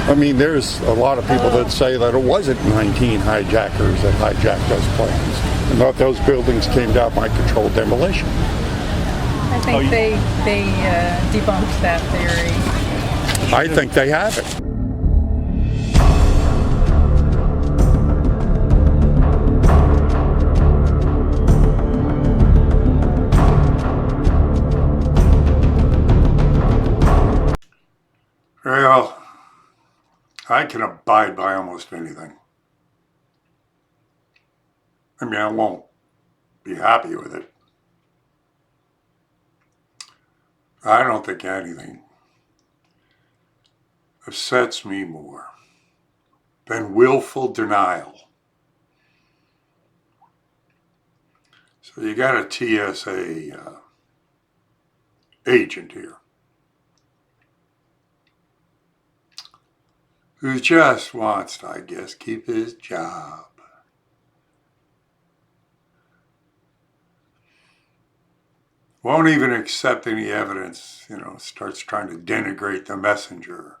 I mean, there's a lot of people that say that it wasn't 19 hijackers that hijacked those planes, and that those buildings came down by controlled demolition. I think they debunked that theory. I think they have it. Well, I can abide by almost anything. I mean, I won't be happy with it. I don't think anything upsets me more than willful denial. So you got a TSA agent here who just wants to, I guess, keep his job. Won't even accept any evidence, starts trying to denigrate the messenger.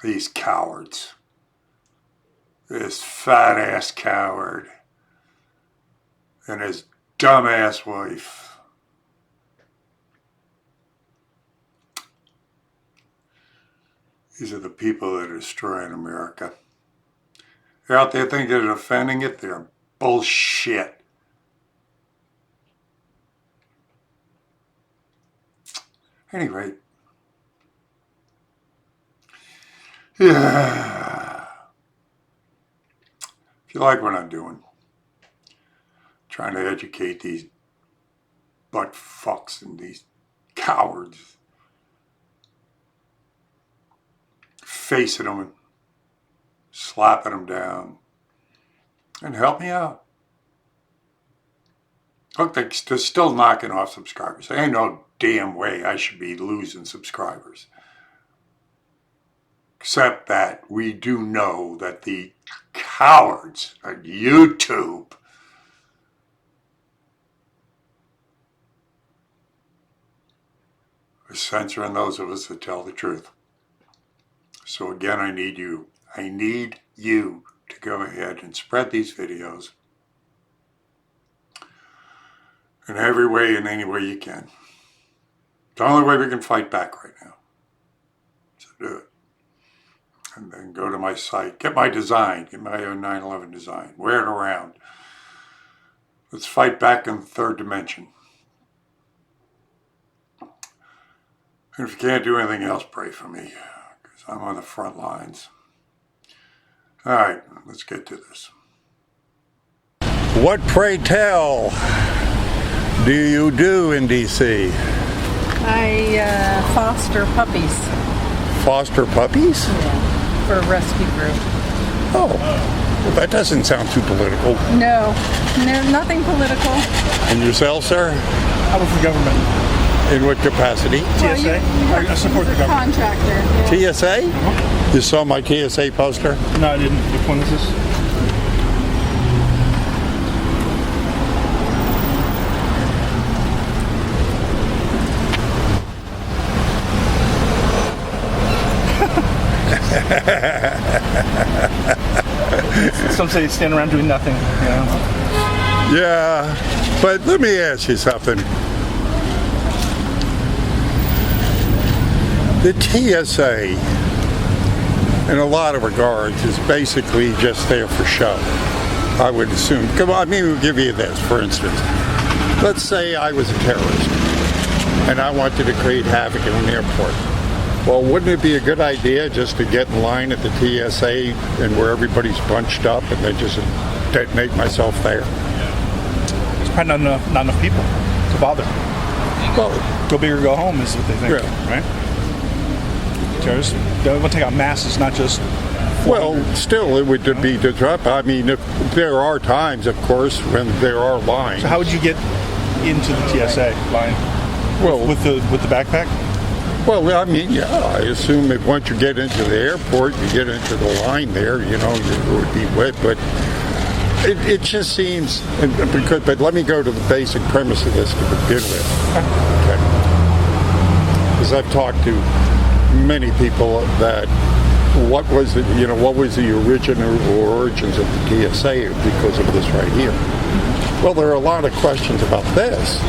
These cowards. This fat-ass coward and his dumb-ass wife. These are the people that are destroying America. They're out there thinking they're defending it. They're bullshit. Anyway. Yeah. If you like what I'm doing, trying to educate these butt fucks and these cowards, facing them and slapping them down, and help me out. Look, they're still knocking off subscribers. There ain't no damn way I should be losing subscribers. Except that we do know that the cowards at YouTube are censoring those of us that tell the truth. So again, I need you. I need you to go ahead and spread these videos in every way and any way you can. It's the only way we can fight back right now. So do it. And then go to my site. Get my design. Get my own 9/11 design. Wear it around. Let's fight back in the third dimension. And if you can't do anything else, pray for me. I'm on the front lines. All right, let's get to this. What, pray tell, do you do in D.C.? I foster puppies. Foster puppies? Yeah, for a rescue group. Oh, well, that doesn't sound too political. No, nothing political. And yourself, sir? I work for government. In what capacity? TSA. I support the government. Contractor. Yeah. TSA? You saw my TSA poster? No, I didn't. Which one is this? Some say stand around doing nothing. Yeah, but let me ask you something. The TSA, in a lot of regards, is basically just there for show, I would assume. Come on, we'll give you this, for instance. Let's say I was a terrorist, and I wanted to create havoc in an airport. Well, wouldn't it be a good idea just to get in line at the TSA and where everybody's bunched up and then just detonate myself there? There's probably not enough people to bother. Well, go big or go home is what they think, right? Terrorists, they want to take out masses, not just... Well, still, it would be disruptive. I mean, if there are times, of course, when there are lines. So how would you get into the TSA line? Well, with the backpack? Well, I mean, yeah, I assume that once you get into the airport, you get into the line there, it would be wet, but it just seems, but let me go to the basic premise of this to begin with. Okay. because I've talked to many people that what was the original origins of the TSA because of this right here. Well, there are a lot of questions about this.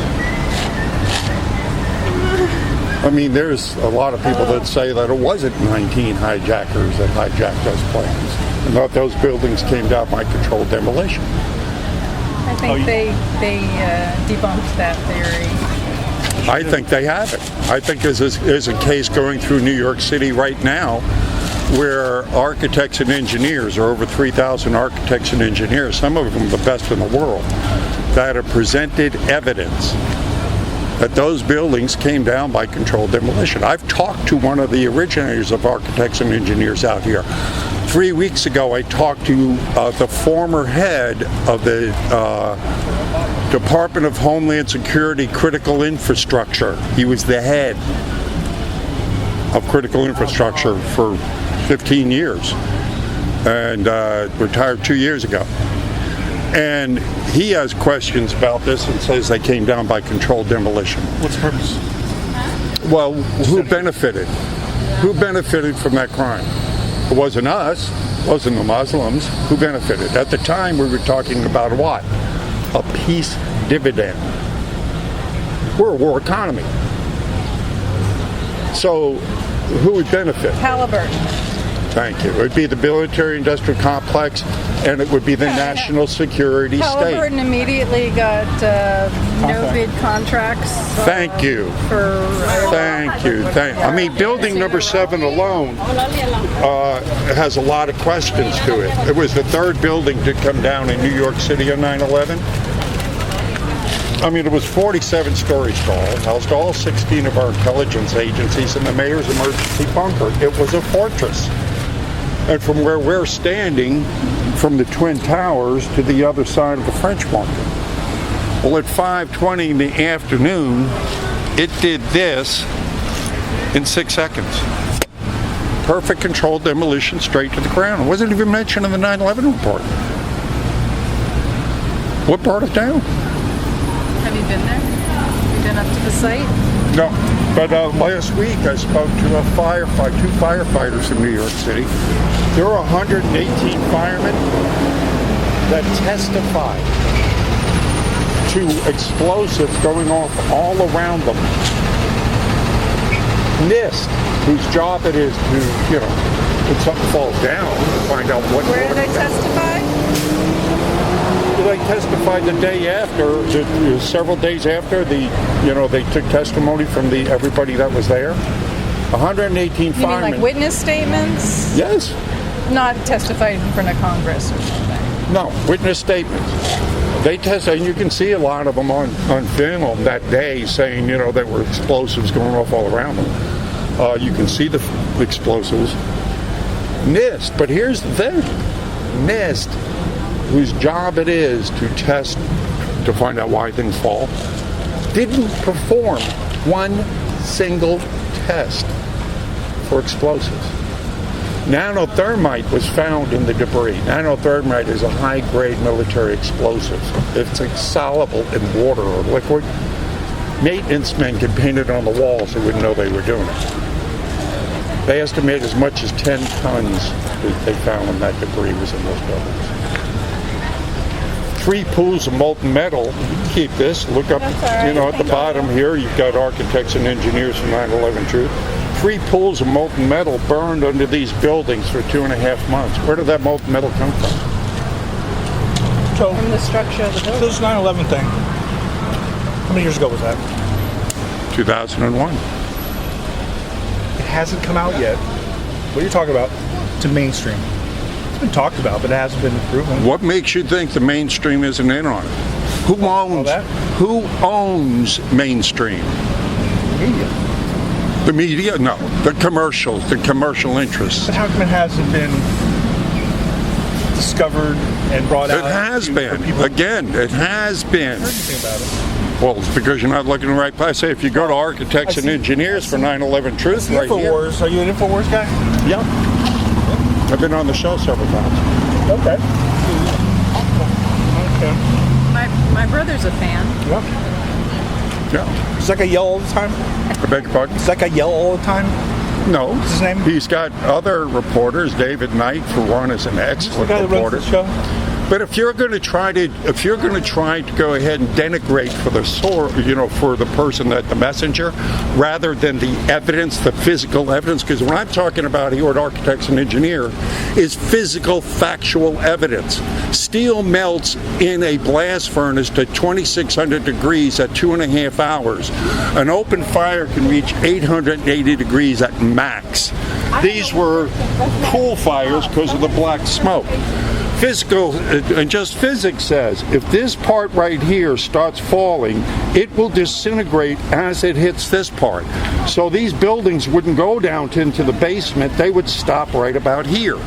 I mean, there's a lot of people that say that it wasn't 19 hijackers that hijacked those planes, and that those buildings came down by controlled demolition. I think they debunked that theory. I think they have it. I think there's a case going through New York City right now where architects and engineers, or over 3,000 architects and engineers, some of them the best in the world, that have presented evidence that those buildings came down by controlled demolition. I've talked to one of the originators of architects and engineers out here. 3 weeks ago, I talked to the former head of the Department of Homeland Security Critical Infrastructure. He was the head of critical infrastructure for 15 years and retired 2 years ago. And he has questions about this and says they came down by controlled demolition. What's the purpose? Well, who benefited? Who benefited from that crime? It wasn't us. It wasn't the Muslims. Who benefited? At the time, we were talking about what? A peace dividend. We're a war economy. So, who would benefit? Halliburton. Thank you. It would be the military-industrial complex, and it would be the national security Halliburton state. immediately got no-bid contracts. Thank you. Thank you. I mean, building number 7 alone has a lot of questions to it. It was the third building to come down in New York City on 9/11. I mean, it was 47 stories tall, housed all 16 of our intelligence agencies in the mayor's emergency bunker. It was a fortress. And from where we're standing, from the Twin Towers to the other side of the French Market. Well, at 5:20 in the afternoon, it did this in 6 seconds. Perfect controlled demolition straight to the ground. It wasn't even mentioned in the 9/11 report. What brought it down? Have you been there? You been up to the site? No, but last week I spoke to two firefighters in New York City. There were 118 firemen that testified to explosives going off all around them. NIST, whose job it is to, when something falls down, find out what. Where did they testify? They testified the day after, several days after they took testimony from everybody that was there. 118 firemen. You mean like witness statements? Yes. Not testified in front of Congress or something? No, witness statements. They testified, and you can see a lot of them on film that day saying, there were explosives going off all around them. You can see the explosives. NIST, but here's the thing. NIST, whose job it is to test, to find out why things fall, didn't perform one single test for explosives. Nanothermite was found in the debris. Nanothermite is a high-grade military explosive. It's soluble in water or liquid. Maintenance men could paint it on the walls, they wouldn't know they were doing it. They estimate as much as 10 tons that they found in that debris was in those buildings. 3 pools of molten metal. Keep this. Look up, at the bottom here. You've got architects and engineers from 9/11 Truth. 3 pools of molten metal burned under these buildings for 2.5 months. Where did that molten metal come from? So, From the structure of the building. this 9/11 thing, how many years ago was that? 2001. It hasn't come out yet. What are you talking about? To mainstream. It's been talked about, but it hasn't been proven. What makes you think the mainstream isn't in on it? Who owns mainstream? Media. The media? No. The commercial interests. But how come it hasn't been discovered and brought out? It has been. Again, it has been. I heard anything about it. Well, it's because you're not looking in the right place. I say if you go to architects and engineers for 9/11 Truth right here. InfoWars. Are you an InfoWars guy? Yeah. I've been on the show several times. Okay. Okay. My brother's a fan. Yeah. Yeah. Does that guy yell all the time? I beg your pardon? Does that guy yell all the time? No. What's his name? He's got other reporters. David Knight, for one, is an excellent The guy that runs reporter. the show? But if you're going to try to go ahead and denigrate for for the person, that the messenger, rather than the evidence, the physical evidence, because what I'm talking about here at Architects and Engineer is physical, factual evidence. Steel melts in a blast furnace to 2,600 degrees at 2.5 hours. An open fire can reach 880 degrees at max. These were cool fires because of the black smoke. Physical and just physics says if this part right here starts falling, it will disintegrate as it hits this part. So these buildings wouldn't go down into the basement; they would stop right about here.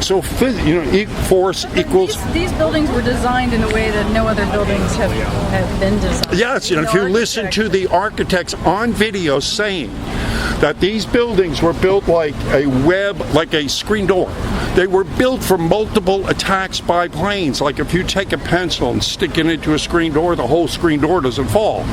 So force equals. These buildings were designed in a way that no other buildings have been designed. Yes, if you listen to the architects on video saying that these buildings were built like a web, like a screen door. They were built for multiple attacks by planes. Like if you take a pencil and stick it into a screen door, the whole screen door doesn't fall.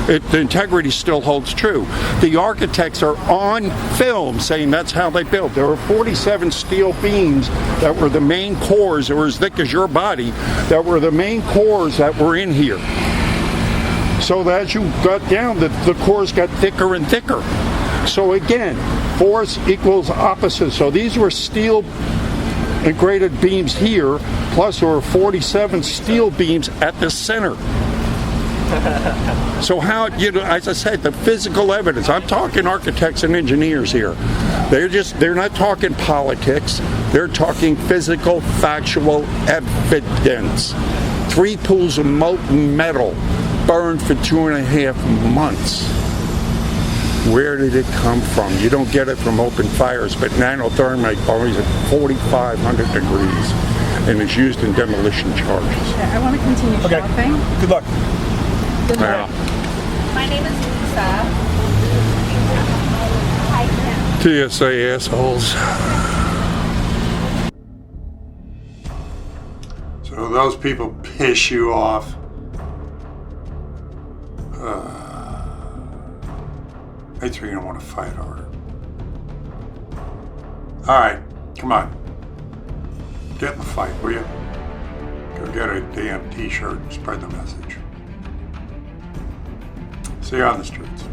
The integrity still holds true. The architects are on film saying that's how they built. There were 47 steel beams that were the main cores, that were as thick as your body, that were the main cores that were in here. So that as you got down, the cores got thicker and thicker. So again, force equals opposite. So these were steel integrated beams here, plus there were 47 steel beams at the center. So how, as I said, the physical evidence, I'm talking architects and engineers here. They're not talking politics. They're talking physical, factual evidence. 3 pools of molten metal burned for 2.5 months. Where did it come from? You don't get it from open fires, but nanothermite always at 4,500 degrees, and is used in demolition charges. Okay, I want to continue shopping. Good luck. Good luck. My name is Lisa. TSA assholes. So those people piss you off. I think you're going to want to fight harder. All right, come on. Get in the fight, will you? Go get a damn t-shirt and spread the message. See you on the streets.